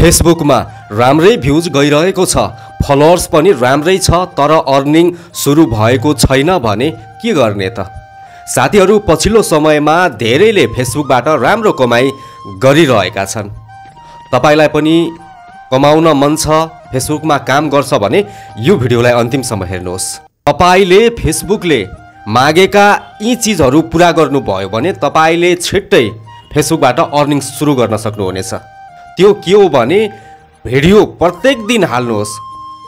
फेसबुकमा राम्रै भ्युज गइरहेको छ, फलोअर्स पनि राम्रै छ, तर अर्निङ सुरु भएको छैन भने के गर्ने त? साथीहरू, पछिल्लो समयमा धेरैले फेसबुकबाट राम्रो कमाई गरिरहेका छन्। तपाईलाई पनि कमाउन मन छ, फेसबुकमा काम गर्छ भने यो भिडियोलाई अन्तिमसम्म हेर्नुहोस्। तपाईले फेसबुकले मागेका यी चीजहरू पूरा गर्नुभयो भने तपाईले छिट्टै फेसबुकबाट अर्निङ सुरु गर्न सक्नुहुनेछ। त्यो के हो भने भिडियो प्रत्येक दिन हाल्नुहोस्।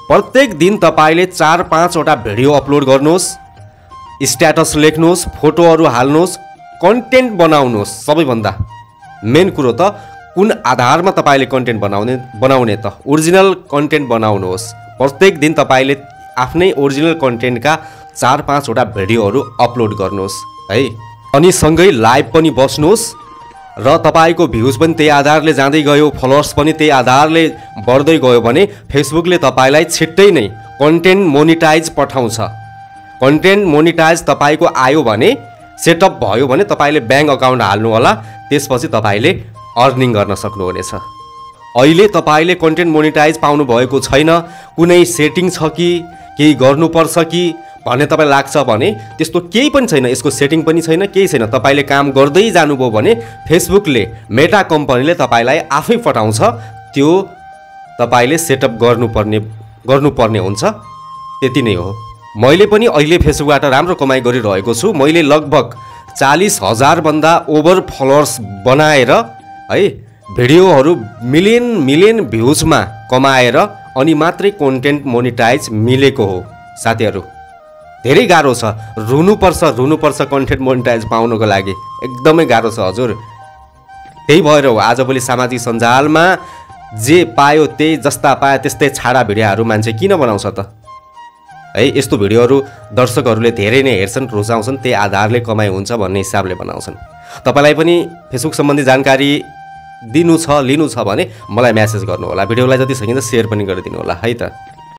प्रत्येक दिन तपाईले 4-5 वटा भिडियो अपलोड गर्नुहोस्, स्ट्याटस लेख्नुहोस्, फोटोहरू हाल्नुहोस्, कन्टेन्ट बनाउनुहोस्। सबैभन्दा मेन कुरो त कुन आधारमा तपाईले कन्टेन्ट बनाउने त ओरिजिनल कन्टेन्ट बनाउनुहोस्। प्रत्येक दिन तपाईले आफ्नै ओरिजिनल कन्टेन्टका 4-5 वटा भिडियोहरू अपलोड गर्नुहोस् है। अनि सँगै लाइभ पनि बस्नुहोस् र तपाईको भ्युज पनि त्यही आधारले जाँदै गयो, फलोअर्स पनि त्यही आधारले बढ्दै गयो भने फेसबुकले तपाईलाई छिट्टै नै कन्टेन्ट मोनिटाइज पठाउँछ। कन्टेन्ट मोनिटाइज तपाईको आयो भने, सेटअप भयो भने तपाईले ब्याङ्क अकाउन्ट हाल्नु होला, त्यसपछि तपाईले अर्निङ गर्न सक्नुहुनेछ। अहिले तपाईले कन्टेन्ट मोनिटाइज पाउनु भएको छैन, कुनै सेटिङ छ कि केही गर्नुपर्छ कि भन्ने तपाईलाई लाग्छ भने त्यस्तो केही पनि छैन, यसको सेटिङ पनि छैन, केही छैन। तपाईले काम गर्दै जानुभयो भने फेसबुकले, मेटा कम्पनीले तपाईलाई आफै पठाउँछ। त्यो तपाईले सेटअप गर्नुपर्ने हुन्छ, त्यति नै हो। मैले पनि अहिले फेसबुकबाट राम्रो कमाई गरिरहेको छु। मैले लगभग 40,000 भन्दा ओभर फलोअर्स बनाएर है, भिडियोहरू मिलियन भ्युजमा कमाएर अनि मात्रै कन्टेन्ट मोनिटाइज मिलेको हो। साथीहरू, धेरै गाह्रो छ, रुनुपर्छ कन्टेन्ट मोनिटाइज पाउनको लागि, एकदमै गाह्रो छ हजुर। त्यही भएर हो आजभोलि सामाजिक सञ्जालमा जे पायो त्यही, जस्ता पायो त्यस्तै छाडा भिडियोहरू मान्छे किन बनाउँछ त है? यस्तो भिडियोहरू दर्शकहरूले धेरै नै हेर्छन्, रुचाउँछन्, त्यही आधारले कमाइ हुन्छ भन्ने हिसाबले बनाउँछन्। तपाईलाई पनि फेसबुक सम्बन्धी जानकारी लिनु छ भने मलाई म्यासेज गर्नु होला। भिडियोलाई जति सकिन्छ सेयर पनि गरिदिनु होला है त।